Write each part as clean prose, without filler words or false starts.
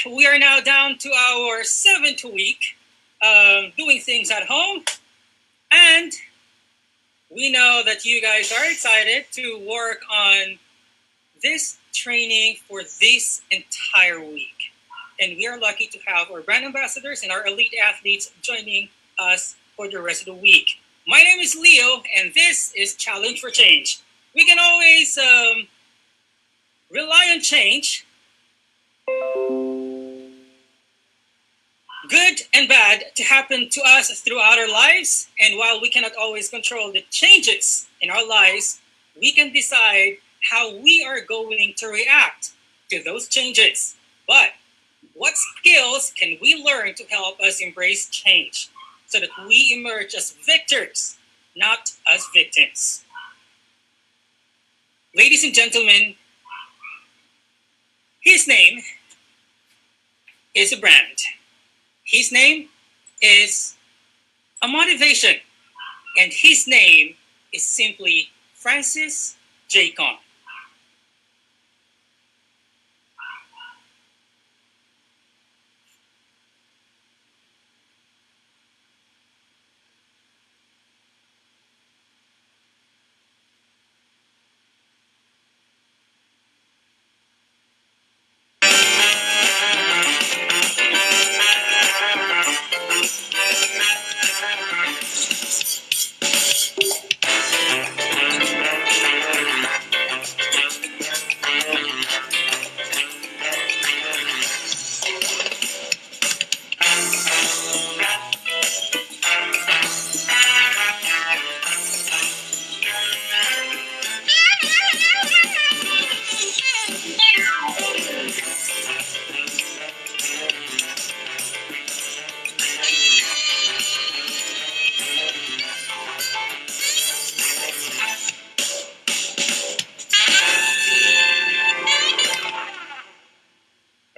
we are now down to our seventh week doing things at home. And we know that you guys are excited to work on this training for this entire week. And we are lucky to have our brand ambassadors and our elite athletes joining us for the rest of the week. My name is Leo, and this is Challenge for Change. We can always rely on change, good and bad, to happen to us throughout our lives. And while we cannot always control the changes in our lives, we can decide how we are going to react to those changes. But what skills can we learn to help us embrace change so that we emerge as victors, not as victims? Ladies and gentlemen, his name is a brand. His name is a motivation. And his name is simply Francis J. Kong.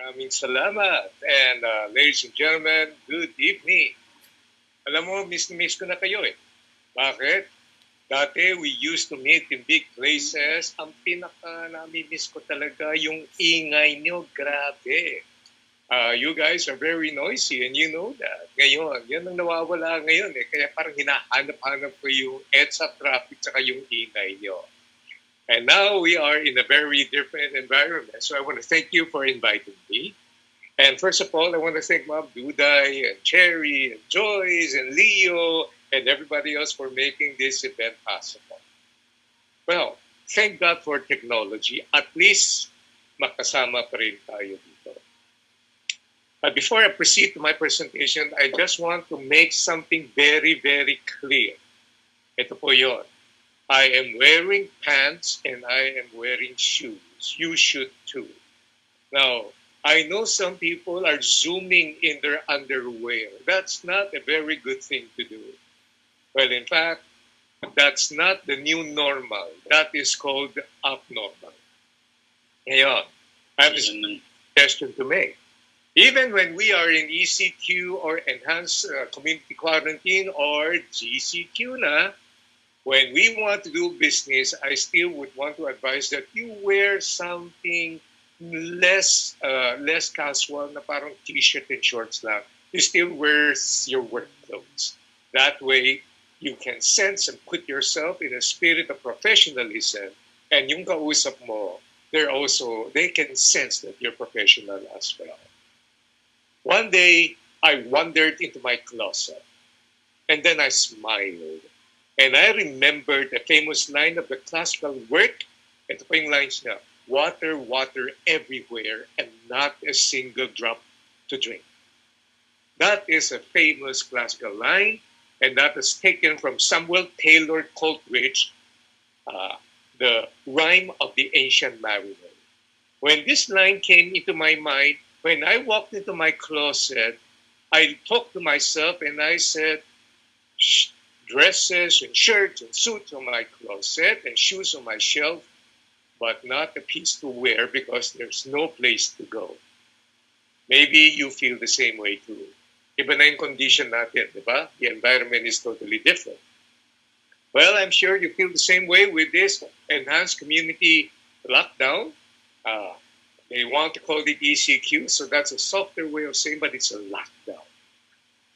Maraming salamat. And ladies and gentlemen, good evening. Alam mo, miss na miss ko na kayo eh. Bakit? Dati, we used to meet in big places. Ang pinaka nami-miss ko talaga yung ingay nyo. Grabe. You guys are very noisy and you know that. Ngayon, yan ang nawawala ngayon eh. Kaya parang hinahanap-hanap ko yung EDSA traffic tsaka yung ingay nyo. And now we are in a very different environment. So I want to thank you for inviting me. And first of all, I want to thank Ma'am Duday and Cherry and Joyce and Leo and everybody else for making this event possible. Well, thank God for technology. At least makasama pa rin tayo dito. But before I proceed to my presentation, I just want to make something very, very clear. Ito po yun. I am wearing pants and I am wearing shoes. You should too. Now, I know some people are zooming in their underwear. That's not a very good thing to do. Well, in fact, that's not the new normal. That is called abnormal. Ngayon, I have a suggestion to make. Even when we are in ECQ or Enhanced Community Quarantine or GCQ na, when we want to do business, I still would want to advise that you wear something less casual, na parang t-shirt and shorts lang. You still wear your work clothes. That way, you can sense and put yourself in a spirit of professionalism. And yung kausap mo, they can sense that you're professional as well. One day, I wandered into my closet. And then I smiled. And I remembered the famous line of the classical work. Ito po yung lines niya. Water, water everywhere, and not a single drop to drink. That is a famous classical line, and that is taken from Samuel Taylor Coleridge, the rhyme of the ancient mariner. When this line came into my mind, when I walked into my closet, I talked to myself and I said, dresses and shirts and suits on my closet and shoes on my shelf, but not a piece to wear because there's no place to go. Maybe you feel the same way too. Iba na yung condition natin, di ba? The environment is totally different. Well, I'm sure you feel the same way with this enhanced community lockdown. They want to call it ECQ, so that's a softer way of saying, but it's a lockdown.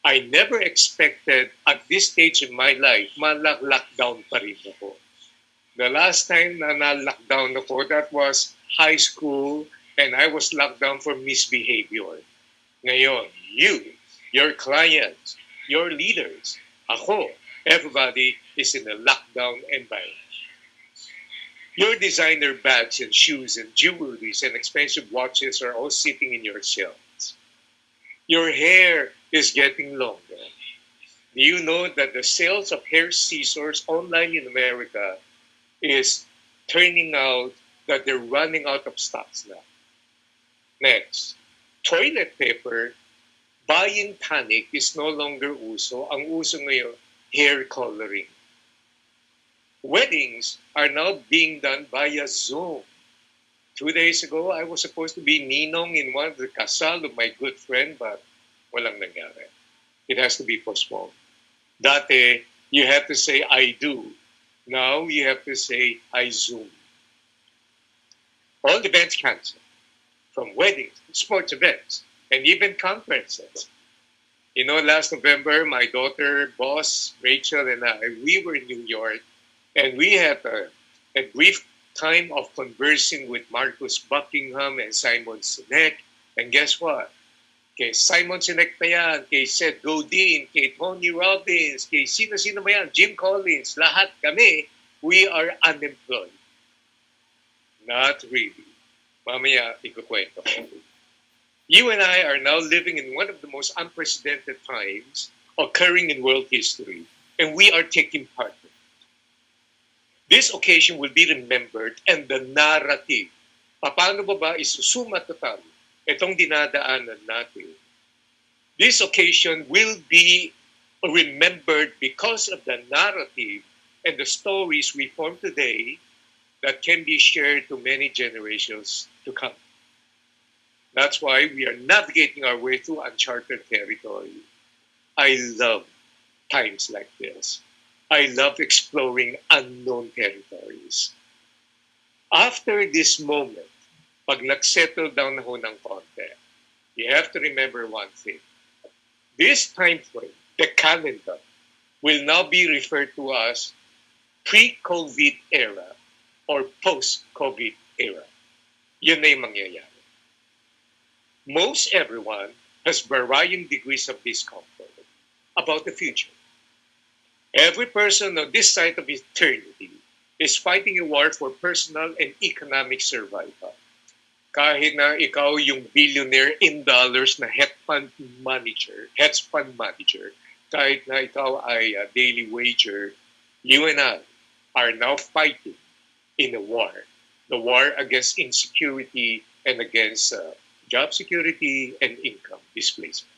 I never expected at this stage in my life, lockdown pa rin ako. The last time na na-lockdown ako, that was high school, and I was locked down for misbehavior. Ngayon, you, your clients, your leaders, ako, everybody is in a lockdown environment. Your designer bags and shoes and jewelries and expensive watches are all sitting in your shelves. Your hair is getting longer. Do you know that the sales of hair scissors online in America is turning out that they're running out of stocks now? Next, toilet paper, buying panic is no longer uso. Ang uso ngayon, hair coloring. Weddings are now being done via Zoom. 2 days ago, I was supposed to be ninong in one of the kasal of my good friend, but walang nangyari. It has to be postponed. Dati, you have to say, I do. Now, you have to say, I Zoom. All events canceled, from weddings, sports events, and even conferences. You know, last November, my daughter, boss, Rachel, and I, we were in New York, and we had a brief time of conversing with Marcus Buckingham and Simon Sinek. And guess what? Kay Simon Sinek pa yan, kay Seth Godin, kay Tony Robbins, kay sino-sino ba yan, Jim Collins, lahat kami, we are unemployed. Not really. Mamaya, ikukwento ko. You and I are now living in one of the most unprecedented times occurring in world history, and we are taking part in it. This occasion will be remembered, and the narrative, paano ba isusuma total itong dinadaanan natin. This occasion will be remembered because of the narrative and the stories we form today that can be shared to many generations to come. That's why we are navigating our way through uncharted territory. I love times like this. I love exploring unknown territories. After this moment, pag nag-settle down na ho ng konti, you have to remember one thing. This time frame, the calendar, will now be referred to as pre-COVID era or post-COVID era. Yun na yung mangyayari. Most everyone has varying degrees of discomfort about the future. Every person on this side of eternity is fighting a war for personal and economic survival. Kahit na ikaw yung billionaire in dollars na hedge fund manager, kahit na ikaw ay daily wager, you and I are now fighting in a war. The war against insecurity and against job security and income displacement.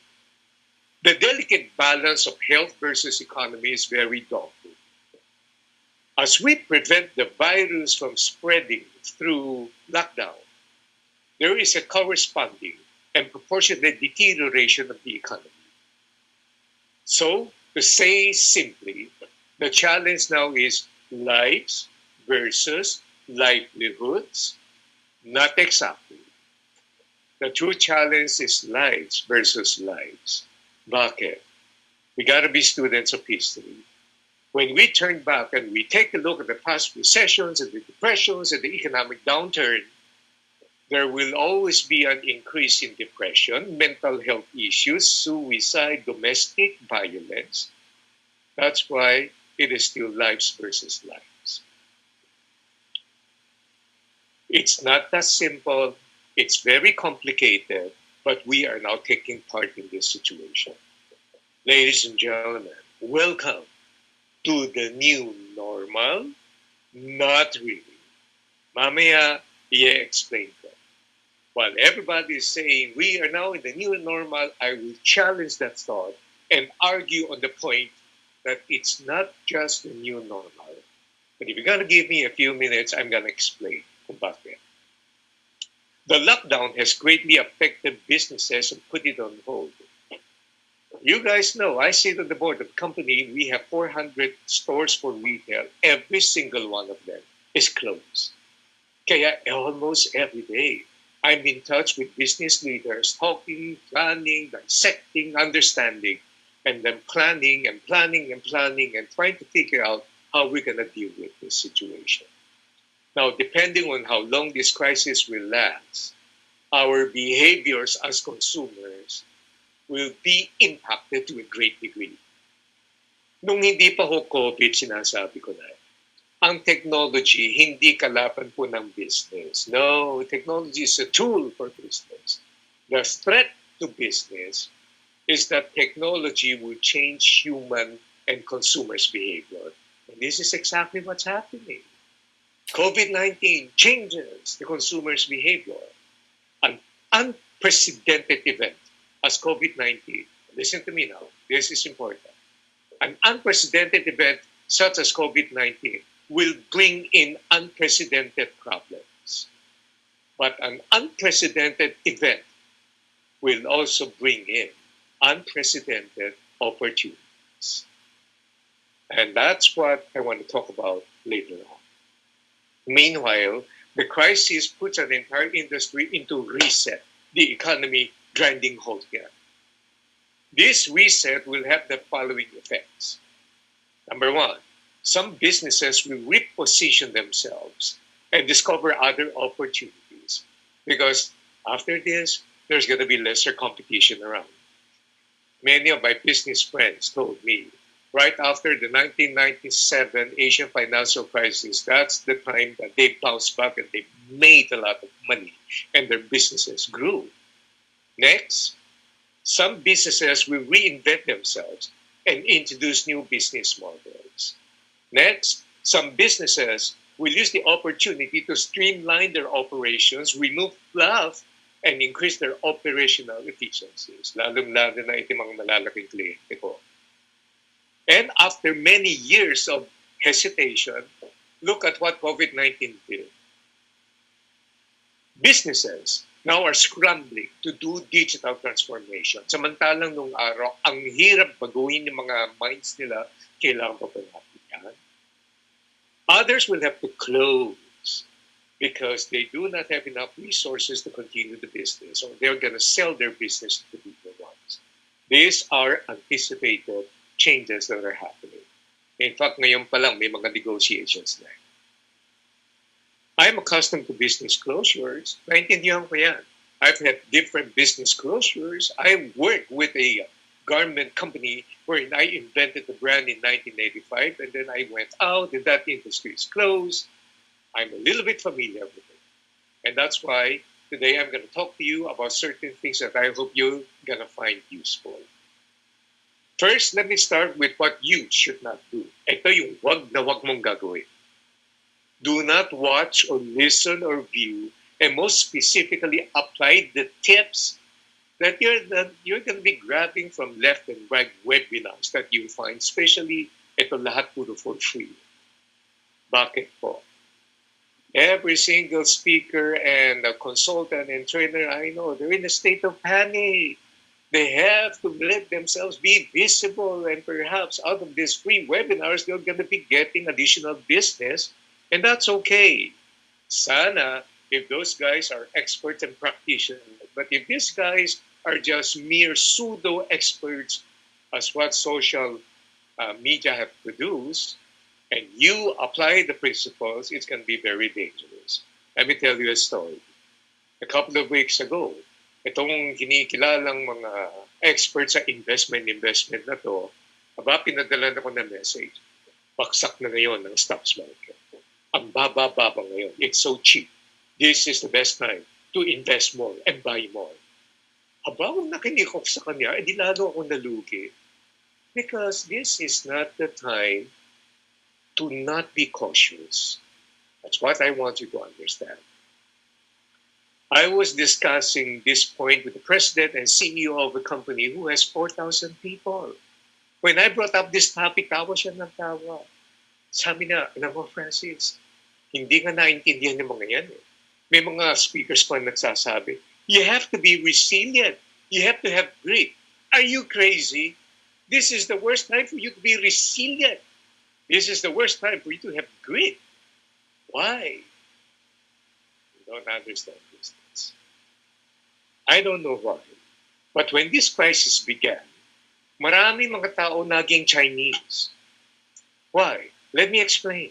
The delicate balance of health versus economy is very daunting. As we prevent the virus from spreading through lockdown, there is a corresponding and proportionate deterioration of the economy. So, to say simply, the challenge now is lives versus livelihoods, not exactly. The true challenge is lives versus lives. Bakit? We got to be students of history. When we turn back and we take a look at the past recessions and the depressions and the economic downturn, there will always be an increase in depression, mental health issues, suicide, domestic violence. That's why it is still lives versus lives. It's not that simple. It's very complicated, but we are now taking part in this situation. Ladies and gentlemen, welcome to the new normal. Not really. Mamaya, i-explain ko. While everybody is saying we are now in the new normal, I will challenge that thought and argue on the point that it's not just the new normal. But if you're going to give me a few minutes, I'm going to explain kung bakit. The lockdown has greatly affected businesses and put it on hold. You guys know, I sit on the board of the company, we have 400 stores for retail. Every single one of them is closed. Kaya almost every day, I'm in touch with business leaders, talking, planning, dissecting, understanding, and then planning and planning and planning and trying to figure out how we're going to deal with this situation. Now, depending on how long this crisis will last, our behaviors as consumers will be impacted to a great degree. Nung hindi pa ho COVID, sinasabi ko na, ang technology hindi kalaban po ng business. No, technology is a tool for business. The threat to business is that technology will change human and consumers' behavior. And this is exactly what's happening. COVID-19 changes the consumer's behavior. An unprecedented event as COVID-19, listen to me now, this is important. An unprecedented event such as COVID-19 will bring in unprecedented problems. But an unprecedented event will also bring in unprecedented opportunities. And that's what I want to talk about later on. Meanwhile, the crisis puts an entire industry into reset, the economy grinding halt here. This reset will have the following effects. Number one, some businesses will reposition themselves and discover other opportunities because after this, there's going to be lesser competition around. Many of my business friends told me right after the 1997 Asian financial crisis, that's the time that they bounced back and they made a lot of money and their businesses grew. Next, some businesses will reinvent themselves and introduce new business models. Next, some businesses will use the opportunity to streamline their operations, remove fluff, and increase their operational efficiencies, lalong-lalo na ito mga malalaking kliyente ko. And after many years of hesitation, look at what COVID-19 did. Businesses now are scrambling to do digital transformation. Samantalang nung araw, ang hirap baguhin yung mga minds nila, kailangan pa natin yan. Others will have to close because they do not have enough resources to continue the business or they're going to sell their business to bigger ones. These are anticipated changes that are happening. In fact, ngayon pa lang may mga negotiations na. I'm accustomed to business closures. Naintindihan ko yan. I've had different business closures. I worked with a garment company wherein I invented the brand in 1985 and then I went out and that industry is closed. I'm a little bit familiar with it. And that's why today I'm going to talk to you about certain things that I hope you're going to find useful. First, let me start with what you should not do. Ito yung wag na wag mong gagawin. Do not watch or listen or view, and most specifically apply the tips that you're going to be grabbing from left and right webinars that you find, especially ito lahat puro for free. Bakit po? Every single speaker and a consultant and trainer I know, they're in a state of panic. They have to let themselves be visible, and perhaps out of these free webinars, they're going to be getting additional business. And that's okay. Sana, if those guys are experts and practitioners, but if these guys are just mere pseudo-experts as what social media have produced, and you apply the principles, it's going to be very dangerous. Let me tell you a story. A couple of weeks ago, itong kinikilalang mga experts sa investment na to, pinadala na ko na message, baksak na ngayon ng stocks market. Ang baba-baba ngayon. It's so cheap. This is the best time to invest more and buy more. Kung nakinig ako sa kanya, edi lalo ako nalugi. Because this is not the time to not be cautious. That's what I want you to understand. I was discussing this point with the president and CEO of a company who has 4,000 people. When I brought up this topic, tawa siya ng tawa. Sabi na, alam mo, Francis, hindi nga naintindihan ng mga yan. May mga speakers pa nagsasabi, you have to be resilient. You have to have grit. Are you crazy? This is the worst time for you to be resilient. This is the worst time for you to have grit. Why? You don't understand business. I don't know why, but when this crisis began, marami mga tao naging Chinese. Why? Let me explain.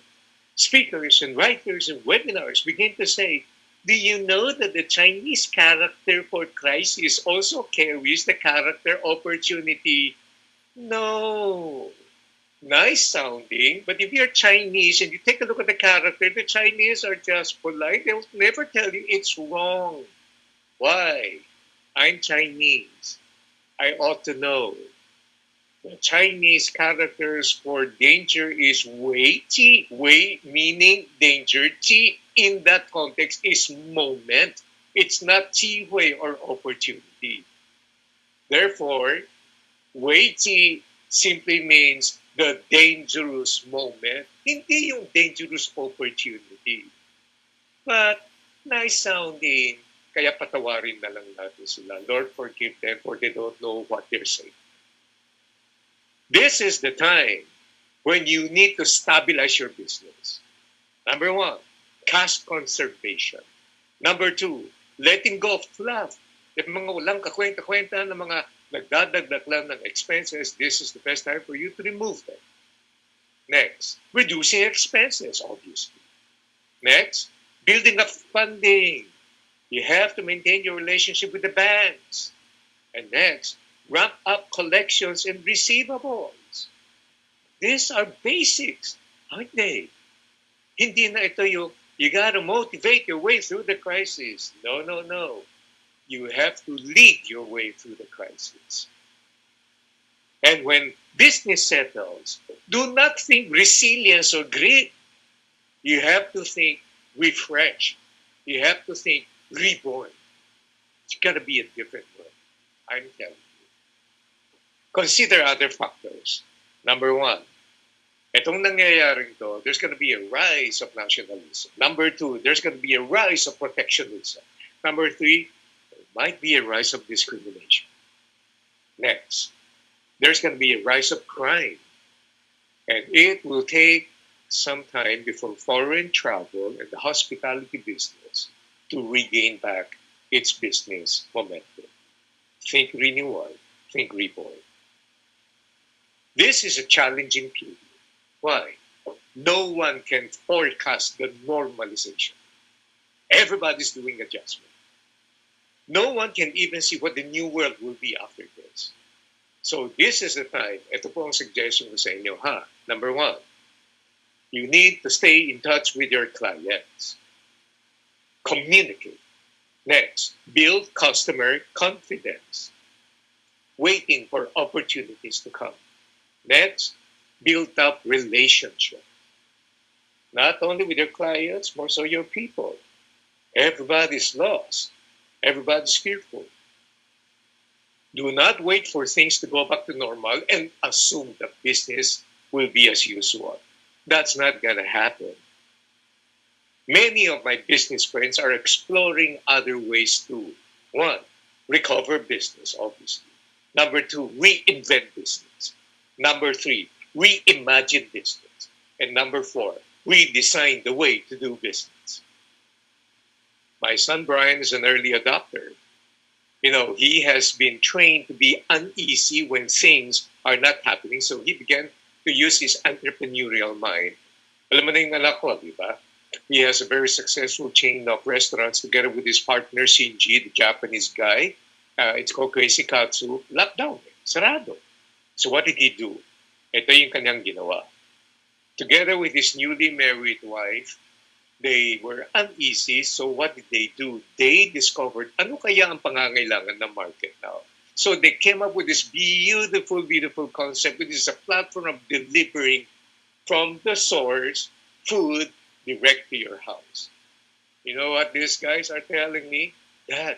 Speakers and writers and webinars begin to say, do you know that the Chinese character for crisis also carries the character opportunity? No. Nice sounding, but if you're Chinese and you take a look at the character, the Chinese are just polite. They'll never tell you it's wrong. Why? I'm Chinese. I ought to know. The Chinese characters for danger is wei qi. Wei meaning danger. Qi in that context is moment. It's not qi hui or opportunity. Therefore, wei qi simply means the dangerous moment, hindi yung dangerous opportunity. But nice sounding, kaya patawarin na lang natin sila. Lord, forgive them for they don't know what they're saying. This is the time when you need to stabilize your business. Number one, cash conservation. Number two, letting go of fluff. Yung mga walang kakwenta-kwenta na mga nagdadagdag lang ng expenses, this is the best time for you to remove them. Next, reducing expenses, obviously. Next, building up funding. You have to maintain your relationship with the banks. And next, ramp up collections and receivables. These are basics, aren't they? Hindi na ito yung, you gotta motivate your way through the crisis. No, no, no. You have to lead your way through the crisis. And when business settles, do not think resilience or grit. You have to think refresh. You have to think reborn. It's got to be a different word. I'm telling you. Consider other factors. Number one, itong nangyayaring to, there's going to be a rise of nationalism. Number two, there's going to be a rise of protectionism. Number three, there might be a rise of discrimination. Next, there's going to be a rise of crime. And it will take some time before foreign travel and the hospitality business to regain back its business momentum. Think renewal, think reborn. This is a challenging period. Why? No one can forecast the normalization. Everybody's doing adjustment. No one can even see what the new world will be after this. So this is the time, ito po ang suggestion ko sa inyo, ha? Number one, you need to stay in touch with your clients. Communicate. Next, build customer confidence. Waiting for opportunities to come. Next, build up relationship. Not only with your clients, more so your people. Everybody's lost. Everybody's fearful. Do not wait for things to go back to normal and assume that business will be as usual. That's not going to happen. Many of my business friends are exploring other ways too. One, recover business, obviously. Number two, reinvent business. Number three, reimagine business. And number four, redesign the way to do business. My son Brian is an early adopter. You know, he has been trained to be uneasy when things are not happening. So he began to use his entrepreneurial mind. Alam mo na yung anak ko, di ba? He has a very successful chain of restaurants together with his partner, Shinji, the Japanese guy. It's called Crazy Katsu. Lockdown. Sarado. So what did he do? Ito yung kanyang ginawa. Together with his newly married wife, they were uneasy. So what did they do? They discovered ano kaya ang pangangailangan ng market now. So they came up with this beautiful, beautiful concept, which is a platform of delivering from the source food direct to your house. You know what these guys are telling me? Dad,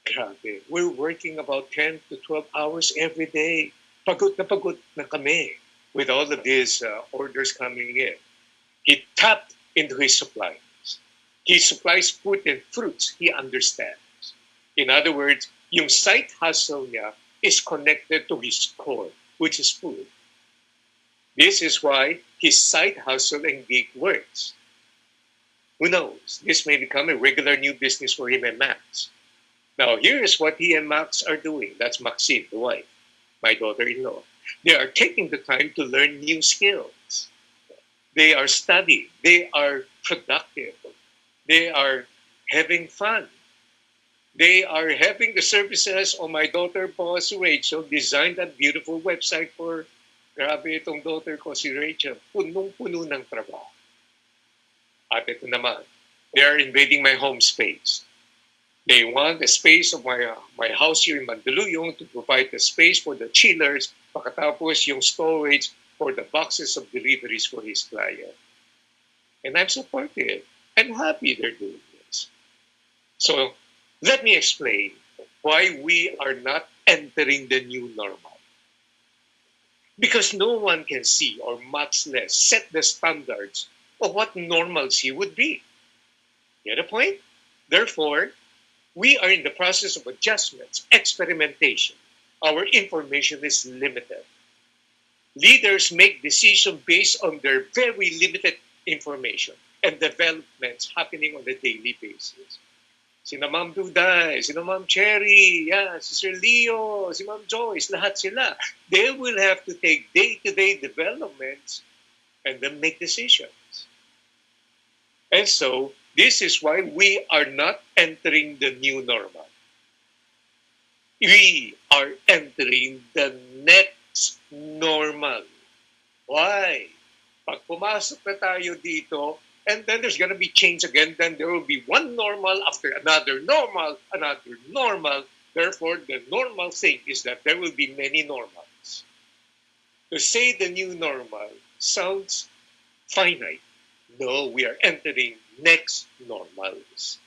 grabe, we're working about 10 to 12 hours every day. Pagod na kami with all of these orders coming in. He tapped into his suppliers. He supplies food and fruits he understands. In other words, yung side hustle niya is connected to his core, which is food. This is why his side hustle and gig works. Who knows? This may become a regular new business for him and Max. Now, here is what he and Max are doing. That's Maxine, the wife, my daughter-in-law. They are taking the time to learn new skills. They are studying. They are productive. They are having fun. They are having the services of my daughter po, si Rachel, designed that beautiful website for, grabe itong daughter ko, si Rachel, punong-puno ng trabaho. At ito naman, they are invading my home space. They want the space of my house here in Mandaluyong to provide the space for the chillers, pagkatapos yung storage for the boxes of deliveries for his client. And I'm supportive. I'm happy they're doing this. So let me explain why we are not entering the new normal. Because no one can see, or much less set the standards of what normalcy would be. Get a point? Therefore, we are in the process of adjustments, experimentation. Our information is limited. Leaders make decisions based on their very limited information and developments happening on a daily basis. Sina Ma'am Duday, sina Ma'am Cherry, yeah, si Sir Leo, si Ma'am Joyce, lahat sila. They will have to take day-to-day developments and then make decisions. And so, this is why we are not entering the new normal. We are entering the next normal. Why? Pag pumasok na tayo dito, and then there's going to be change again, then there will be one normal after another normal, another normal. Therefore, the normal thing is that there will be many normals. To say the new normal sounds finite. No, we are entering next normals.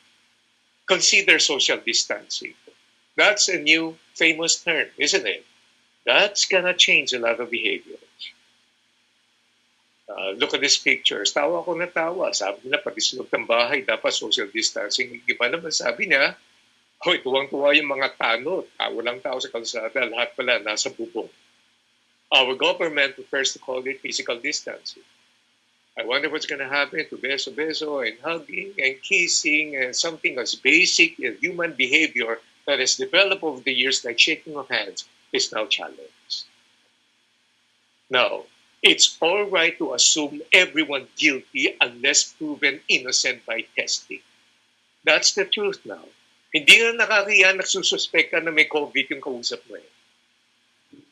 Consider social distancing. That's a new famous term, isn't it? That's gonna change a lot of behaviors. Look at these pictures. Tawa ko na tawa. Sabi nila, pag isulog ng bahay, dapat social distancing. Iba naman sabi niya, hoy, tuwang-tuwa yung mga tanod. Walang tao sa kalsada. Lahat pala nasa bubong. Our government prefers to call it physical distancing. I wonder what's going to happen to beso-beso and hugging and kissing and something as basic as human behavior that has developed over the years, like shaking of hands, is now challenged. Now, it's all right to assume everyone guilty unless proven innocent by testing. That's the truth now. Hindi na nakakaya nagsususpekta na may COVID yung kausap mo eh.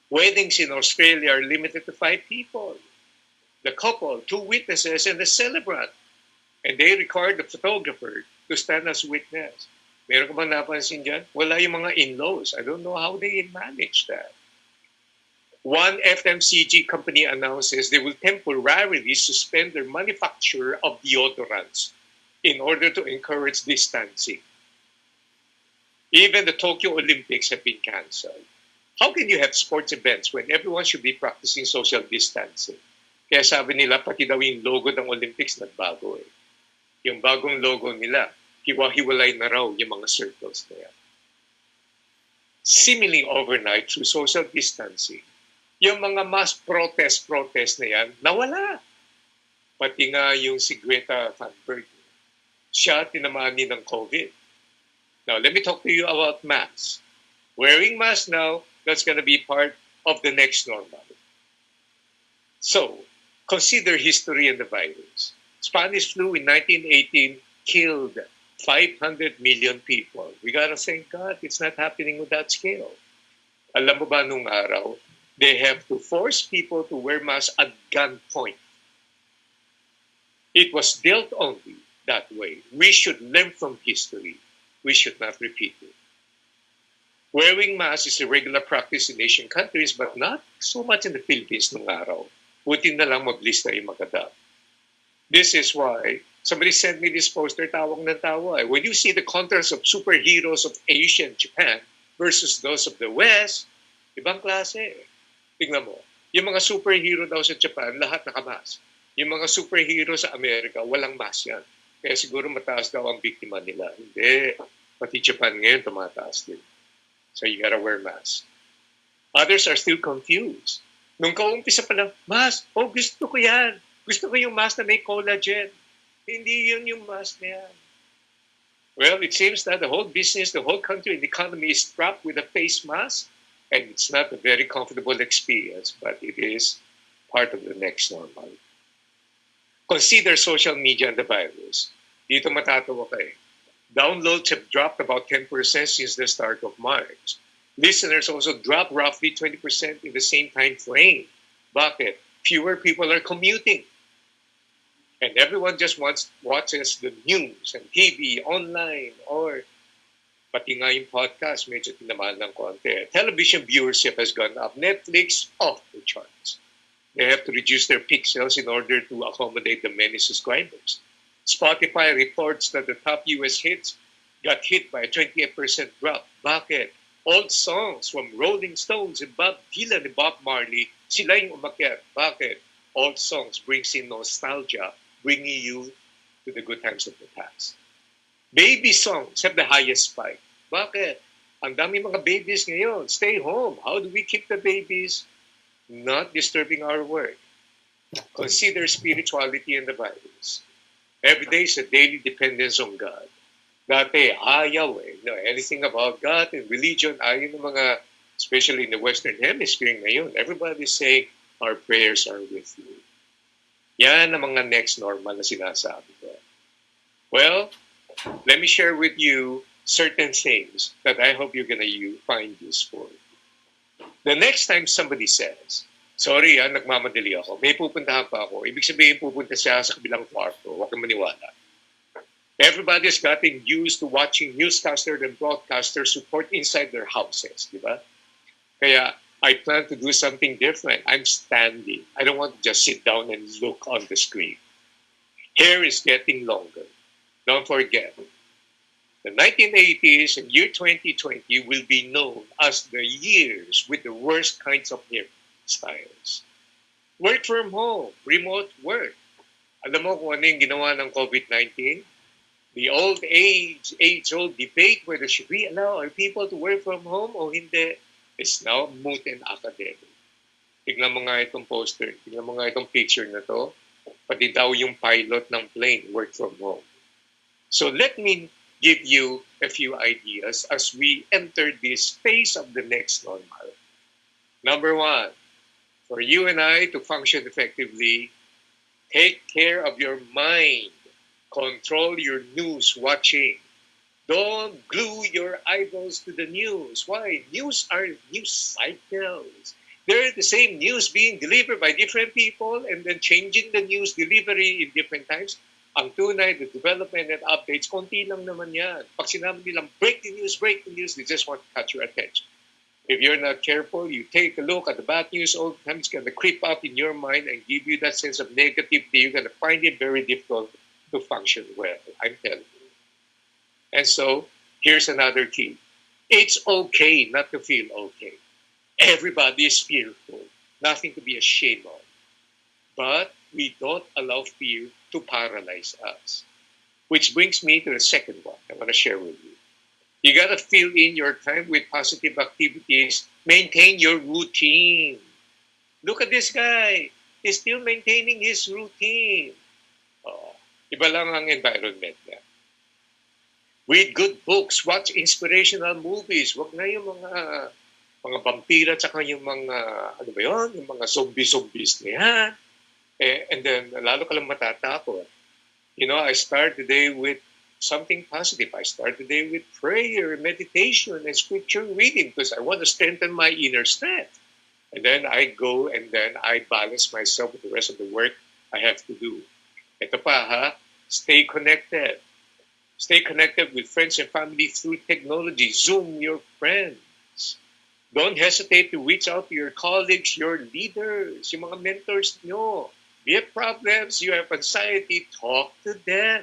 Weddings in Australia are limited to 5 people. The couple, 2 witnesses, and the celebrant. And they required the photographer to stand as witness. Meron ka bang napansin dyan? Wala yung mga in-laws. I don't know how they manage that. One FMCG company announces they will temporarily suspend their manufacture of deodorants in order to encourage distancing. Even the Tokyo Olympics have been cancelled. How can you have sports events when everyone should be practicing social distancing? Kaya sabi nila, pati daw yung logo ng Olympics nagbago eh. Yung bagong logo nila, hiwa-hiwalay na raw yung mga circles na yan. Seemingly overnight, through social distancing, yung mga mass protest na yan, nawala. Pati nga yung si Greta Thunberg, siya tinamani ng COVID. Now, let me talk to you about masks. Wearing masks now, that's going to be part of the next normal. So, consider history and the virus. Spanish flu in 1918 killed 500 million people. We gotta thank God it's not happening with that scale. Alam mo ba nung araw, they have to force people to wear masks at gunpoint. It was dealt only that way. We should learn from history. We should not repeat it. Wearing masks is a regular practice in Asian countries, but not so much in the Philippines nung araw. Buti na lang mabilis na yung mag-adapt. This is why somebody sent me this poster, tawag ng tawa. When you see the contrast of superheroes of Asia and Japan versus those of the West, ibang klase. Tingnan mo, yung mga superhero daw sa Japan, lahat nakamas. Yung mga superhero sa Amerika, walang mask yan. Kaya siguro mataas daw ang biktima nila. Hindi. Pati Japan ngayon, tumataas din. So you gotta wear mask. Others are still confused. Nung kaumpisa pa lang, mask, gusto ko yan. Gusto ko yung mask na may collagen. Hindi yun yung mask na yan. Well, it seems that the whole business, the whole country, and the economy is strapped with a face mask, and it's not a very comfortable experience, but it is part of the next normal. Consider social media and the virus. Dito matatawa ka eh. Downloads have dropped about 10% since the start of March. Listeners also dropped roughly 20% in the same time frame. Bakit? Fewer people are commuting. And everyone just watches the news and TV, online, or pati nga yung podcast, medyo tinamaan ng konti. Television viewership has gone up. Netflix, off the charts. They have to reduce their pixels in order to accommodate the many subscribers. Spotify reports that the top US hits got hit by a 28% drop. Bakit? Old songs from Rolling Stones and Bob Dylan and Bob Marley, sila yung umakyat. Bakit? Old songs brings in nostalgia, bringing you to the good times of the past. Baby songs have the highest spike. Bakit? Ang dami mga babies ngayon. Stay home. How do we keep the babies? Not disturbing our work. Consider spirituality and the virus. Every day is a daily dependence on God. Dati, ayaw eh. No, anything about God and religion, ayaw ng mga, especially in the Western Hemisphere ngayon, everybody's saying, our prayers are with you. Yan ang mga next normal na sinasabi ko. Well, let me share with you certain things that I hope you're gonna find useful. The next time somebody says, sorry nagmamadali ako, may pupuntahan pa ako, ibig sabihin pupunta siya sa kabilang kwarto, huwag kang maniwala. Everybody's gotten used to watching newscasters and broadcasters report inside their houses, di ba? Kaya, I plan to do something different. I'm standing. I don't want to just sit down and look on the screen. Hair is getting longer. Don't forget, the 1980s and year 2020 will be known as the years with the worst kinds of hairstyles. Work from home, remote work. Alam mo kung ano yung ginawa ng COVID-19? The age-old debate whether should we allow our people to work from home o hindi is now moot and academic. Tignan mo nga itong poster, tignan mo nga itong picture na to, pati daw yung pilot ng plane, work from home. So let me give you a few ideas as we enter this phase of the next normal. Number one, for you and I to function effectively, take care of your mind. Control your news watching. Don't glue your eyeballs to the news. Why? News are news cycles. They're the same news being delivered by different people and then changing the news delivery in different times. Ang tunay, the development and updates, konti lang naman yan. Pag sinabi nilang break the news, they just want to cut your attention. If you're not careful, you take a look at the bad news all the time, it's going to creep up in your mind and give you that sense of negativity. You're going to find it very difficult to function well. I'm telling you. And so, here's another key. It's okay not to feel okay. Everybody is fearful. Nothing to be ashamed of. But we don't allow fear to paralyze us. Which brings me to the second one I want to share with you. You got to fill in your time with positive activities. Maintain your routine. Look at this guy. He's still maintaining his routine. Oh, iba lang ang environment niya. Read good books, watch inspirational movies. Wag na yung mga vampira at saka yung mga, ano ba yun? Yung mga zombies na yan. And then, lalo ka lang matatakot. You know, I start the day with something positive. I start the day with prayer, meditation, and scripture reading because I want to strengthen my inner strength. And then I go and then I balance myself with the rest of the work I have to do. Ito pa ha, stay connected. Stay connected with friends and family through technology. Zoom your friends. Don't hesitate to reach out to your colleagues, your leaders, yung mga mentors nyo. If you have problems, you have anxiety, talk to them.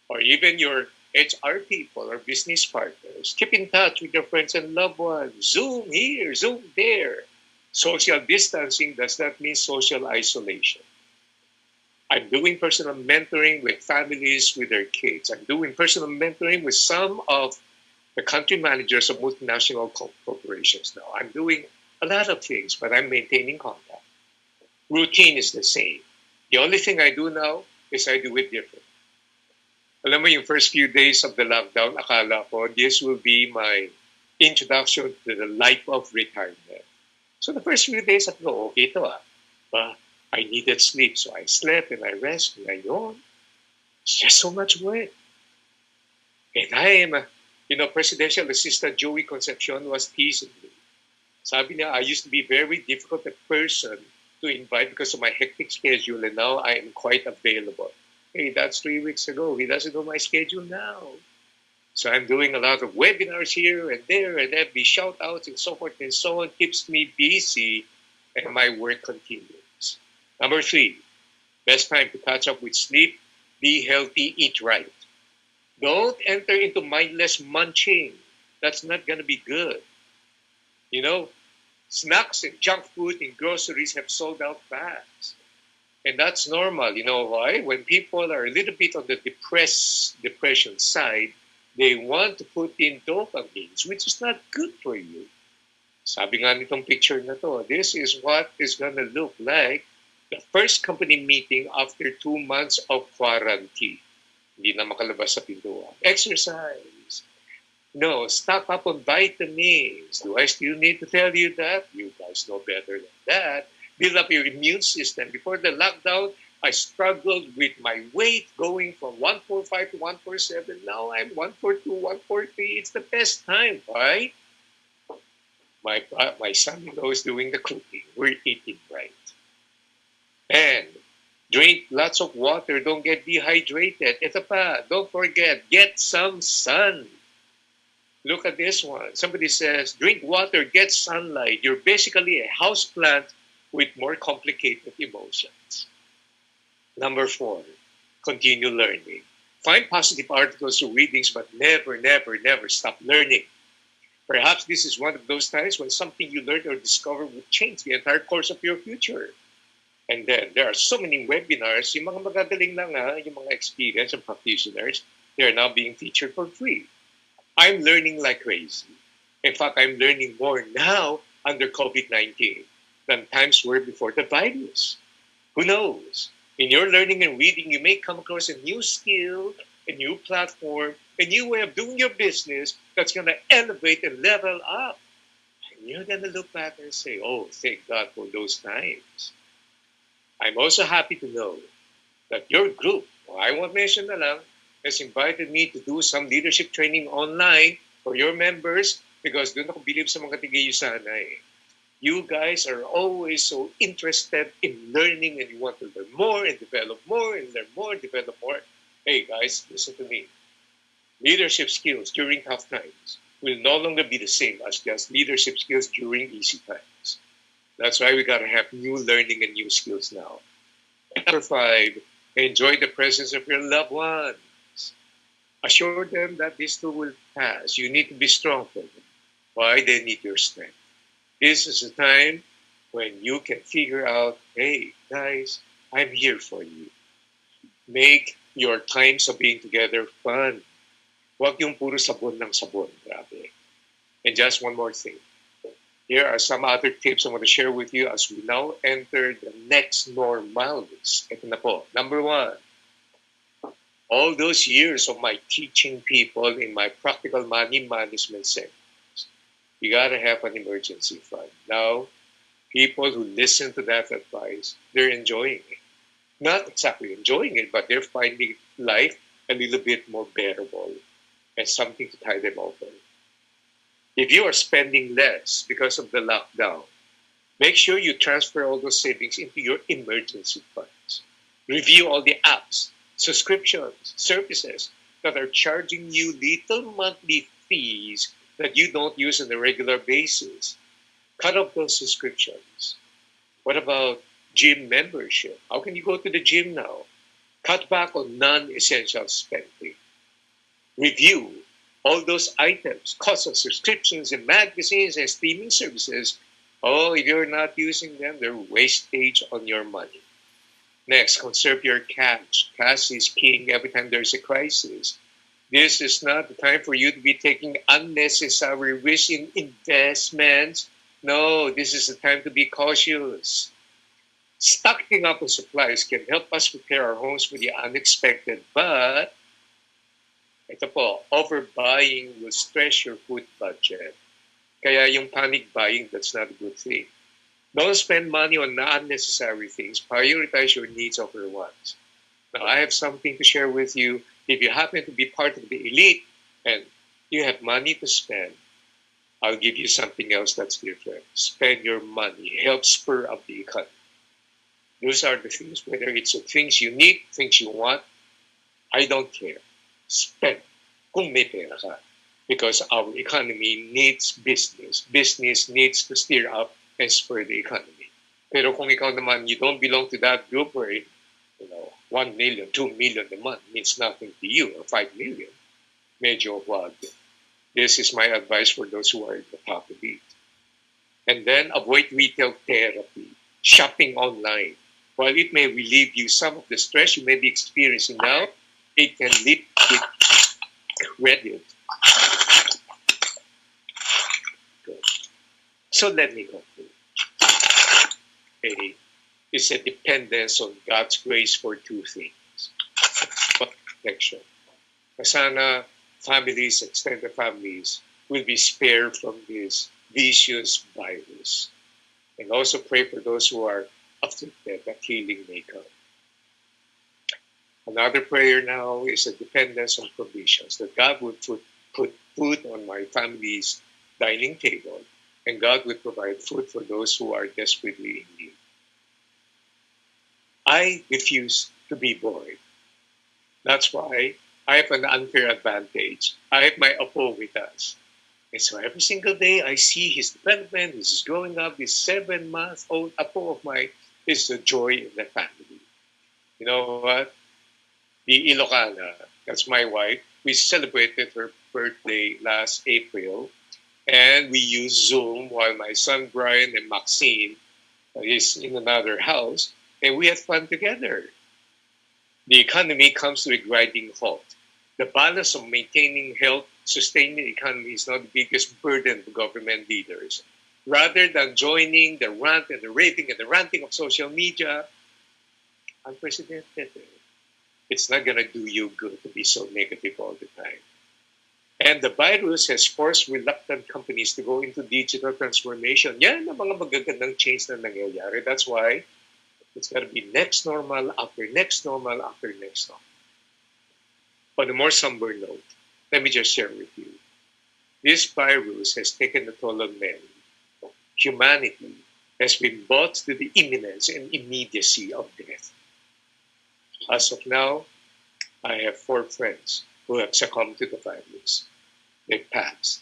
Or even your HR people or business partners. Keep in touch with your friends and loved ones. Zoom here, Zoom there. Social distancing does not mean social isolation. I'm doing personal mentoring with families with their kids. I'm doing personal mentoring with some of the country managers of multinational corporations now. I'm doing a lot of things, but I'm maintaining contact. Routine is the same. The only thing I do now is I do it different. Alam mo, yung first few days of the lockdown, akala ko this will be my introduction to the life of retirement. So the first few days, at go, okay to ah. But I needed sleep, so I slept and I rested. Ngayon, it's just so much work. And I am, Presidential Assistant Joey Concepcion was teasing me. Sabi niya, I used to be very difficult a person to invite because of my hectic schedule, and now I am quite available. Hey, that's 3 weeks ago. He doesn't know my schedule now. So I'm doing a lot of webinars here and there, and FB shout outs and so forth and so on. Keeps me busy, and my work continues. Number 3, best time to catch up with sleep, be healthy, eat right. Don't enter into mindless munching. That's not going to be good. You know, snacks and junk food and groceries have sold out fast. And that's normal. You know why? When people are a little bit on the depression side, they want to put in dopamines, which is not good for you. Sabi nga nitong picture na to, this is what is gonna look like the first company meeting after 2 months of quarantine. Hindi na makalabas sa pintuan. Exercise. No, stock up on vitamins. Do I still need to tell you that? You guys know better than that. Build up your immune system. Before the lockdown, I struggled with my weight going from 145 to 147. Now I'm 142, 143. It's the best time, right? My son-in-law is doing the cooking. We're eating right. And drink lots of water. Don't get dehydrated. Ito pa, don't forget, get some sun. Look at this one. Somebody says, drink water, get sunlight. You're basically a houseplant with more complicated emotions. Number 4, continue learning. Find positive articles or readings, but never, never, never stop learning. Perhaps this is one of those times when something you learn or discover will change the entire course of your future. And then there are so many webinars, yung mga magagaling na nga, yung mga experience and practitioners, they are now being featured for free. I'm learning like crazy. In fact, I'm learning more now under COVID-19 than times were before the virus. Who knows? In your learning and reading, you may come across a new skill, a new platform, a new way of doing your business that's going to elevate and level up. And you're going to look back and say, oh, thank God for those times. I'm also happy to know that your group, I won't mention na lang, has invited me to do some leadership training online for your members because doon ako believe sa mga tigayo sana eh. You guys are always so interested in learning and you want to learn more and develop more and learn more and develop more. Hey guys, listen to me. Leadership skills during tough times will no longer be the same as just leadership skills during easy times. That's why we got to have new learning and new skills now. Number 5, enjoy the presence of your loved ones. Assure them that this too will pass. You need to be strong for them. Why? They need your strength. This is a time when you can figure out, hey, guys, I'm here for you. Make your times of being together fun. Huwag yung puro sabon ng sabon. Grabe. And just one more thing. Here are some other tips I want to share with you as we now enter the next normals. Ito na po. Number 1. All those years of my teaching people in my practical money management seminars, you got to have an emergency fund. Now, people who listen to that advice, they're enjoying it. Not exactly enjoying it, but they're finding life a little bit more bearable and something to tie them over. If you are spending less because of the lockdown, make sure you transfer all those savings into your emergency funds. Review all the apps, subscriptions, services that are charging you little monthly fees that you don't use on a regular basis. Cut off those subscriptions. What about gym membership? How can you go to the gym now? Cut back on non-essential spending. Review all those items, cost of subscriptions and magazines and streaming services. Oh, if you're not using them, they're wastage on your money. Next, conserve your cash. Cash is king every time there's a crisis. This is not the time for you to be taking unnecessary risk in investments. No, this is the time to be cautious. Stocking up on supplies can help us prepare our homes for the unexpected, but Ito po, overbuying will stress your food budget. Kaya yung panic buying, that's not a good thing. Don't spend money on unnecessary things. Prioritize your needs over wants. Now, I have something to share with you. If you happen to be part of the elite and you have money to spend, I'll give you something else that's different. Spend your money. Help spur up the economy. Those are the things, whether it's the things you need, things you want, I don't care. Spend kung may pera ka. Because our economy needs business. Business needs to steer up and spur the economy. Pero kung ikaw naman, you don't belong to that group where, 1 million, 2 million a month means nothing to you, or 5 million, medyo wag. This is my advice for those who are at the top elite. And then avoid retail therapy, shopping online. While it may relieve you some of the stress you may be experiencing now, it can lead to credit. Good. So let me conclude. It's a dependence on God's grace for two things. Protection. Sana families, extended families, will be spared from this vicious virus. And also pray for those who are afflicted that healing may come. Another prayer now is a dependence on provisions, that God would put food on my family's dining table, and God would provide food for those who are desperately in need. I refuse to be bored. That's why I have an unfair advantage. I have my Apo with us. And so every single day I see his development, he's growing up, this 7-month-old Apo of mine is the joy in the family. You know what? The Ilocana, that's my wife, we celebrated her birthday last April, and we used Zoom while my son Brian and Maxine is in another house, and we had fun together. The economy comes to a grinding halt. The balance of maintaining health, sustaining the economy is not the biggest burden for government leaders. Rather than joining the rant and the raving and the ranting of social media, unprecedented. It's not going to do you good to be so negative all the time. And the virus has forced reluctant companies to go into digital transformation. Yan ang mga magagandang change na nangyayari. That's why it's got to be next normal after next normal after next normal. On a more somber note, let me just share with you. This virus has taken a toll on men. Humanity has been brought to the imminence and immediacy of death. As of now, I have 4 friends who have succumbed to the virus. They passed.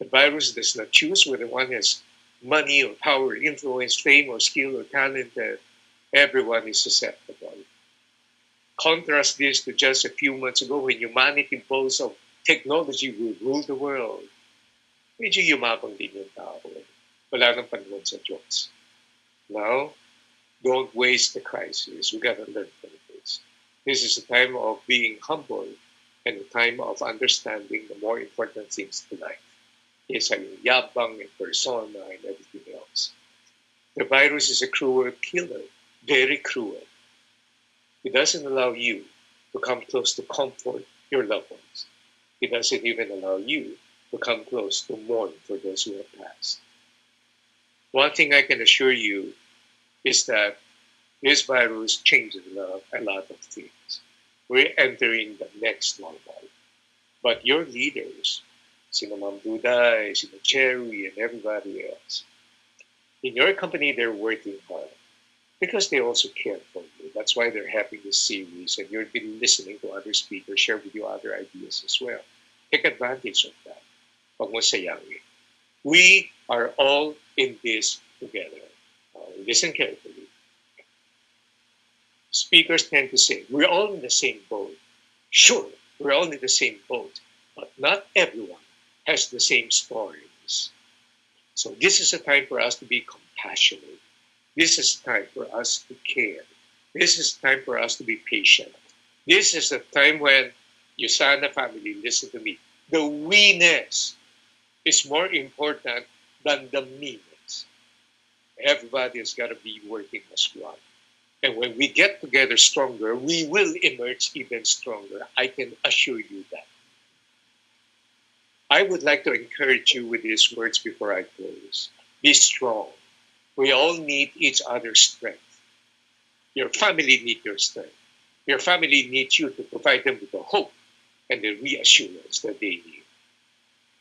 The virus does not choose whether one has money or power, influence, fame, or skill or talent. Everyone is susceptible. Contrast this to just a few months ago when humanity boasts of technology will rule the world. Medyo yumabang din yung tao. Wala nang panahon sa Diyos. Now, don't waste the crisis. We got to learn from this. This is a time of being humble and a time of understanding the more important things in life. Kesa yung yabang and persona and everything else. The virus is a cruel killer, very cruel. It doesn't allow you to come close to comfort your loved ones. It doesn't even allow you to come close to mourn for those who have passed. One thing I can assure you is that this virus changes a lot of things. We're entering the next normal. But your leaders, sina Ma'am Duday, sina Cherry, and everybody else, in your company, they're working hard because they also care for you. That's why they're having this series, and you've been listening to other speakers share with you other ideas as well. Take advantage of that. Huwag mo sayangin. We are all in this together. Listen carefully. Speakers tend to say, we're all in the same boat. Sure, we're all in the same boat, but not everyone has the same stories. So this is a time for us to be compassionate. This is a time for us to care. This is a time for us to be patient. This is a time when you Sana family, listen to me. The we-ness is more important than the me-ness. Everybody has got to be working as one. And when we get together stronger, we will emerge even stronger. I can assure you that. I would like to encourage you with these words before I close. Be strong. We all need each other's strength. Your family needs your strength. Your family needs you to provide them with the hope and the reassurance that they need.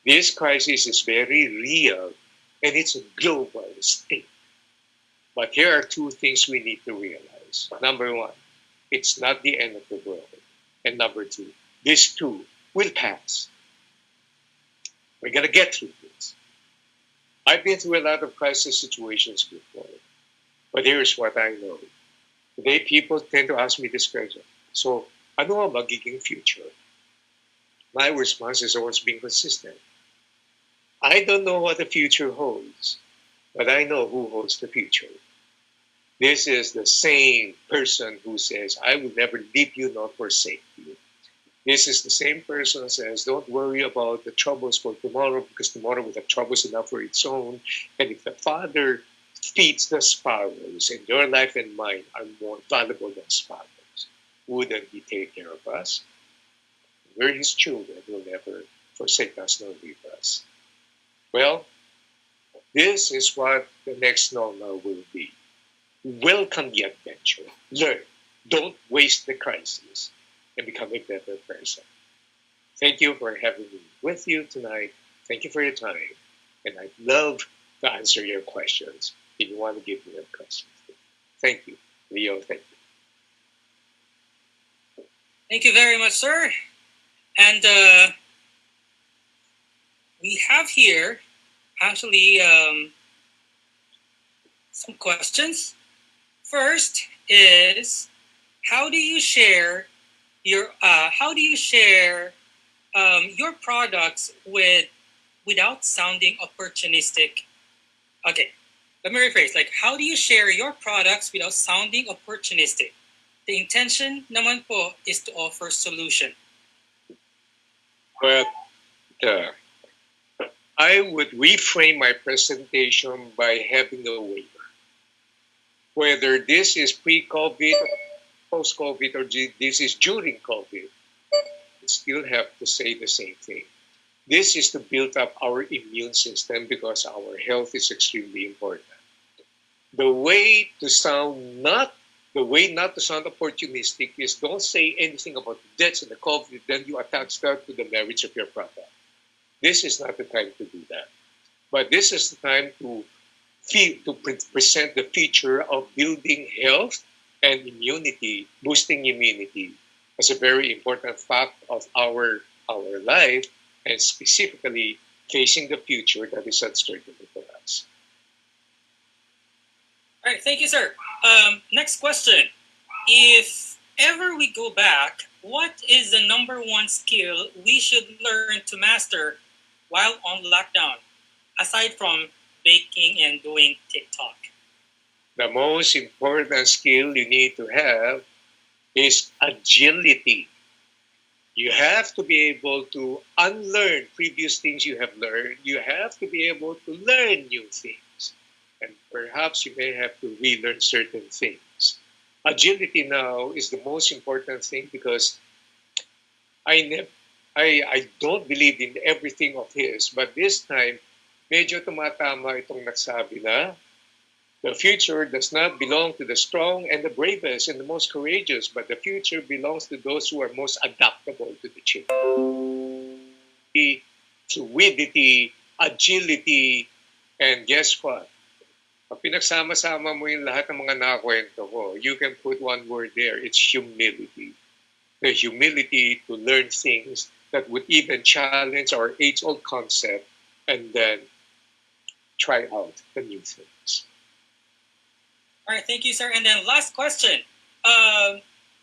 This crisis is very real and it's a global state. But here are two things we need to realize. Number one, it's not the end of the world. And number two, this too will pass. We're going to get through this. I've been through a lot of crisis situations before. But here's what I know. Today, people tend to ask me this question. So, ano ang magiging future? My response is always being consistent. I don't know what the future holds, but I know who holds the future. This is the same person who says, I will never leave you nor forsake you. This is the same person who says, don't worry about the troubles for tomorrow because tomorrow will have troubles enough for its own. And if the Father feeds the sparrows and your life and mine are more valuable than sparrows, wouldn't He take care of us? We're His children. He'll never forsake us nor leave us. Well, this is what the next normal will be. Welcome the adventure. Learn. Don't waste the crisis and become a better person. Thank you for having me with you tonight. Thank you for your time. And I'd love to answer your questions if you want to give me your questions. Thank you. Leo, thank you. Thank you very much, sir. And we have here actually some questions. First is how do you share your products without sounding opportunistic? Okay, let me rephrase. Like, how do you share your products without sounding opportunistic? The intention naman po is to offer solution. Well, I would reframe my presentation by having a waiver. Whether this is pre-COVID, post-COVID, or this is during COVID, we still have to say the same thing. This is to build up our immune system because our health is extremely important. The way not to sound opportunistic is don't say anything about the deaths and the COVID, then you attach that to the merits of your product. This is not the time to do that. But this is the time to present the feature of building health and immunity, boosting immunity as a very important fact of our life, and specifically facing the future that is uncertain for us. All right, thank you, sir. Next question. If ever we go back, what is the number one skill we should learn to master while on lockdown, aside from baking and doing TikTok? The most important skill you need to have is agility. You have to be able to unlearn previous things you have learned. You have to be able to learn new things. And perhaps you may have to relearn certain things. Agility now is the most important thing because I don't believe in everything of his, but this time, medyo tumatama itong nagsabi na the future does not belong to the strong and the bravest and the most courageous, but the future belongs to those who are most adaptable to the change. Fluidity, agility, and guess what? Pag pinagsama-sama mo yung lahat ng mga nakakwento ko, you can put one word there. It's humility. The humility to learn things that would even challenge our age-old concept and then try out the new things. All right, thank you, sir. And then last question.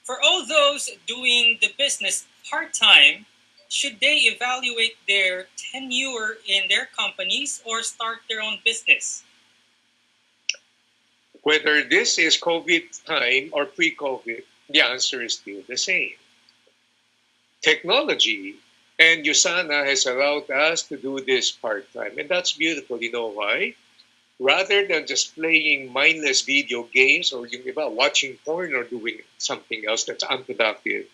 For all those doing the business part-time, should they evaluate their tenure in their companies or start their own business? Whether this is COVID time or pre-COVID, the answer is still the same. Technology and USANA has allowed us to do this part-time, and that's beautiful. You know why? rather than just playing mindless video games or yung iba, watching porn or doing something else that's unproductive.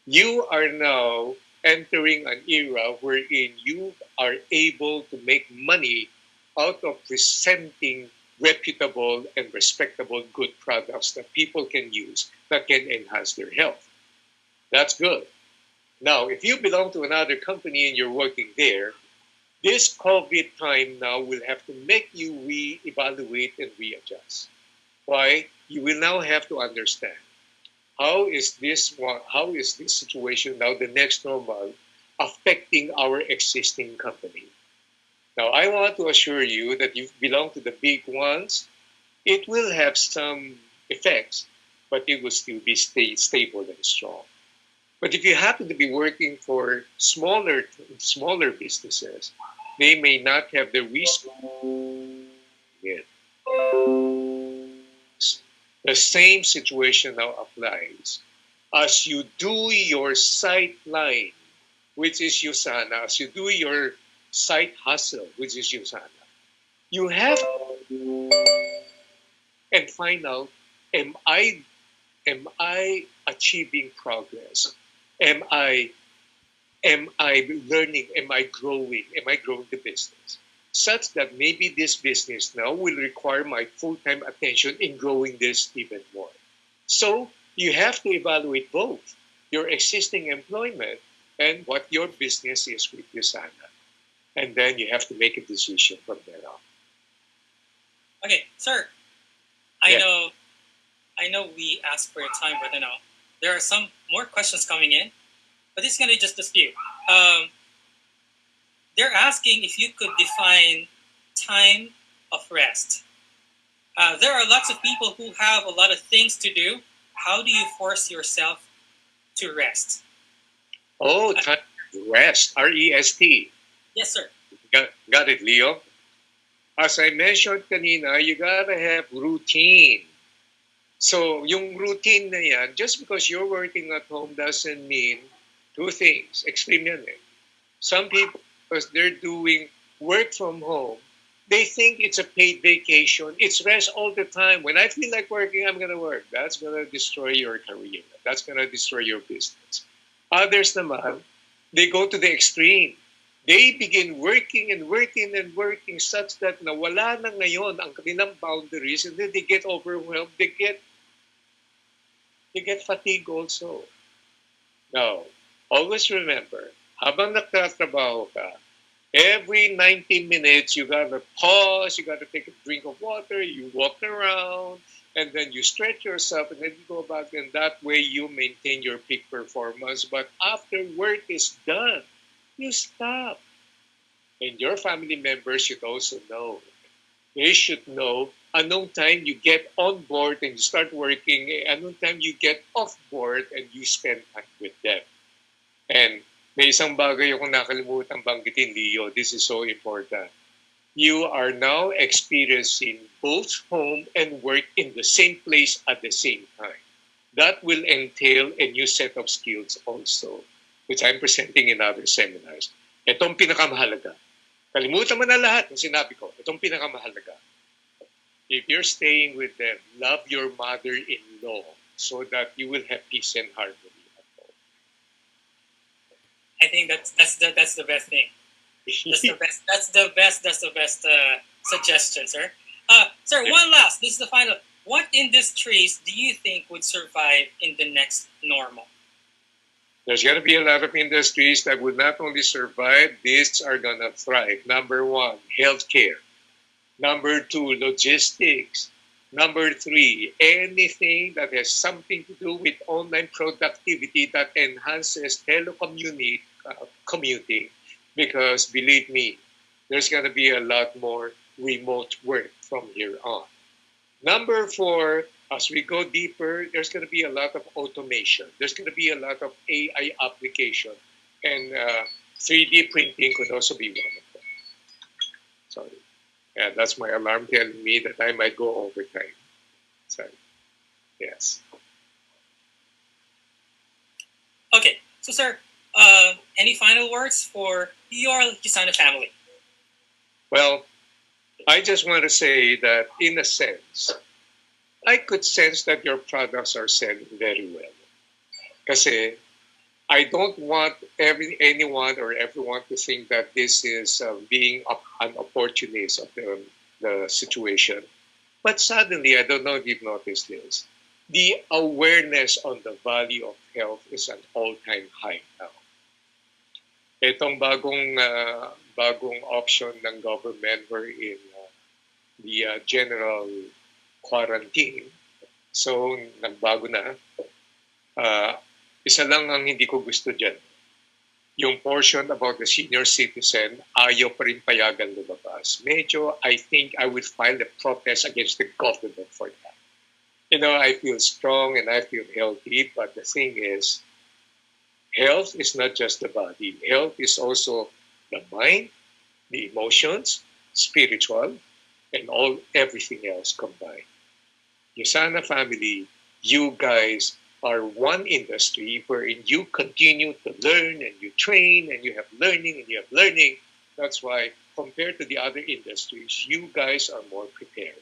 You are now entering an era wherein you are able to make money out of presenting reputable and respectable good products that people can use that can enhance their health. That's good. Now, if you belong to another company and you're working there, this COVID time now will have to make you reevaluate and readjust. Why? You will now have to understand how is this situation now the next normal affecting our existing company. Now, I want to assure you that you belong to the big ones. It will have some effects, but it will still be stable and strong. But if you happen to be working for smaller businesses, they may not have the resources yet. The same situation now applies. As you do your site line, which is Usana, as you do your side hustle, which is Usana, you have to and find out, am I achieving progress? Am I am I learning? Am I growing? Am I growing the business? Such that maybe this business now will require my full-time attention in growing this even more. So you have to evaluate both your existing employment and what your business is with Usana. And then you have to make a decision from there on. Okay, sir. I Yeah. know, I know we asked for your time, but there are some more questions coming in. But this is gonna be just a few. They're asking if you could define time of rest. There are lots of people who have a lot of things to do. How do you force yourself to rest? Oh, time to rest. REST. Yes, sir. Got it, Leo. As I mentioned kanina, you gotta have routine. So, yung routine na yan, just because you're working at home doesn't mean two things. Extreme yan eh. Some people, because they're doing work from home, they think it's a paid vacation. It's rest all the time. When I feel like working, I'm gonna work. That's gonna destroy your career. That's gonna destroy your business. Others naman, they go to the extreme. They begin working and working and working such that nawala na ngayon ang kanilang boundaries and then they get overwhelmed. They get fatigued also. Now, always remember, habang nagtatrabaho ka, every 90 minutes, you gotta pause, you gotta take a drink of water, you walk around, and then you stretch yourself, and then you go back, and that way you maintain your peak performance. But after work is done, you stop. And your family members should also know. They should know anong time you get on board and you start working, anong time you get off board and you spend time with them. And may isang bagay akong nakalimutan banggitin, Leo. This is so important. You are now experiencing both home and work in the same place at the same time. That will entail a new set of skills also, which I'm presenting in other seminars. Itong pinakamahalaga. Kalimutan mo na lahat ng sinabi ko. Itong pinakamahalaga. If you're staying with them, love your mother-in-law so that you will have peace and harmony at home. I think that's the best thing. That's the best suggestion, sir. Sir, Yeah. one last. This is the final. What industries do you think would survive in the next normal? There's going to be a lot of industries that would not only survive, these are going to thrive. Number one, healthcare. Number two, logistics. Number three, anything that has something to do with online productivity that enhances commuting. Because believe me, there's going to be a lot more remote work from here on. Number four, as we go deeper, there's going to be a lot of automation. There's going to be a lot of AI application. And 3D printing could also be one of them. Sorry. Yeah, that's my alarm telling me that I might go overtime. Sorry. Yes. Okay, so sir, any final words for your Kisana family? Well, I just want to say that, in a sense, I could sense that your products are selling very well. Kasi I don't want anyone or everyone to think that this is being an opportunist of the situation. But suddenly, I don't know if you've noticed this, the awareness on the value of health is an all-time high now. Itong bagong option ng government wherein the general quarantine. So, nagbago na. Isa lang ang hindi ko gusto dyan. Yung portion about the senior citizen, ayaw pa rin payagan lumabas. Medyo, I think I would file a protest against the government for that. You know, I feel strong and I feel healthy, but the thing is, health is not just the body. Health is also the mind, the emotions, spiritual, and everything else combined. Yusana family, you guys are one industry wherein you continue to learn and you train and you have learning and you have learning. That's why, compared to the other industries, you guys are more prepared.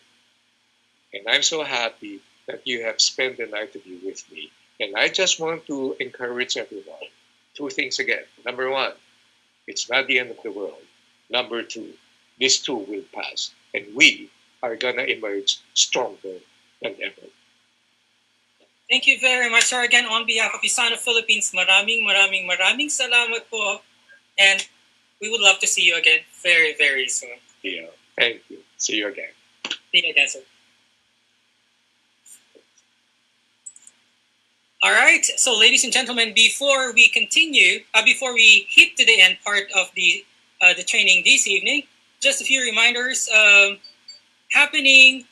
And I'm so happy that you have spent the night with me. And I just want to encourage everyone. Two things again. Number one, it's not the end of the world. Number two, this too will pass. And we are going to emerge stronger than ever. Thank you very much, sir. Again, on behalf of USANA Philippines, maraming salamat po. And we would love to see you again very, very soon. Yeah, thank you. See you again. See you again, sir. All right, so ladies and gentlemen, before we continue, before we hit to the end part of the training this evening, just a few reminders. Happening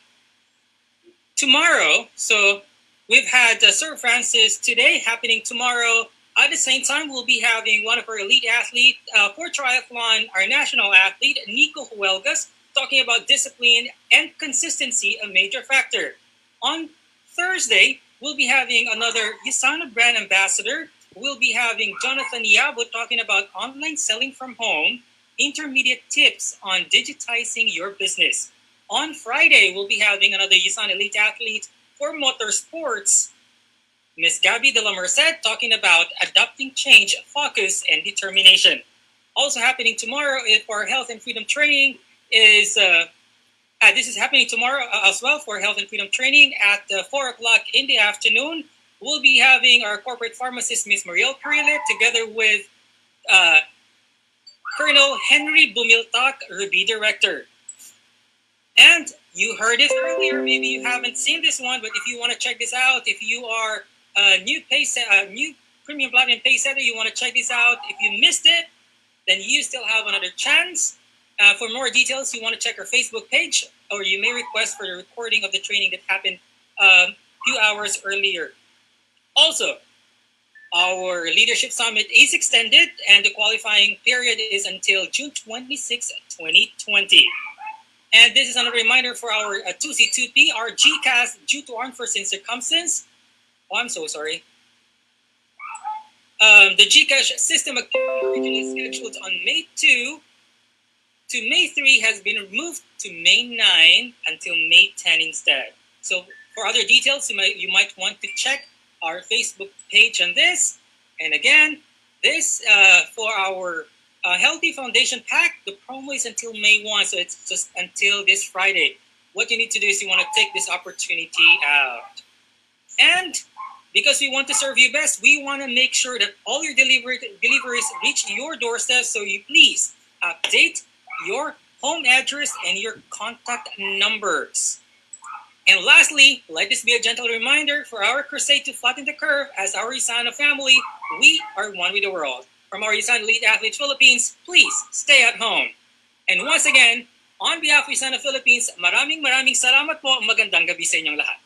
tomorrow, so we've had Sir Francis today. Happening tomorrow, at the same time, we'll be having one of our elite athletes for triathlon, our national athlete, Nico Huelgas, talking about discipline and consistency, a major factor. On Thursday, we'll be having another USANA brand ambassador. We'll be having Jonathan Yabo talking about online selling from home, intermediate tips on digitizing your business. On Friday, we'll be having another USANA elite athlete for motorsports, Miss Gabby De La Merced, talking about adapting change, focus, and determination. Also happening tomorrow for health and freedom training is this is happening tomorrow as well for health and freedom training at 4 o'clock in the afternoon. We'll be having our corporate pharmacist, Ms. Mariel Carrillo, together with Colonel Henry Bumiltak, Ruby Director. And you heard it earlier, maybe you haven't seen this one, but if you want to check this out, if you are a new Premium Platinum Pay Setter, you want to check this out. If you missed it, then you still have another chance. For more details, you want to check our Facebook page, or you may request for the recording of the training that happened a few hours earlier. Also, our Leadership Summit is extended, and the qualifying period is until June 26, 2020. And this is another reminder for our 2C2P, our GCAS, due to unforeseen circumstance. Oh, I'm so sorry. The GCAS system activity originally scheduled on May 2 to May 3 has been moved to May 9 until May 10 instead. So for other details, you might want to check our Facebook page on this. And again, this for our Healthy Foundation Pack, the promo is until May 1, so it's just until this Friday. What you need to do is you want to take this opportunity out. And because we want to serve you best, we want to make sure that all your deliveries reach your doorstep, so you please update your home address and your contact numbers. And lastly, let this be a gentle reminder for our crusade to flatten the curve. As our USANA family, we are one with the world. From our USANA Elite Athletes Philippines, please stay at home. And once again, on behalf of USANA Philippines, maraming salamat po. Magandang gabi sa inyong lahat.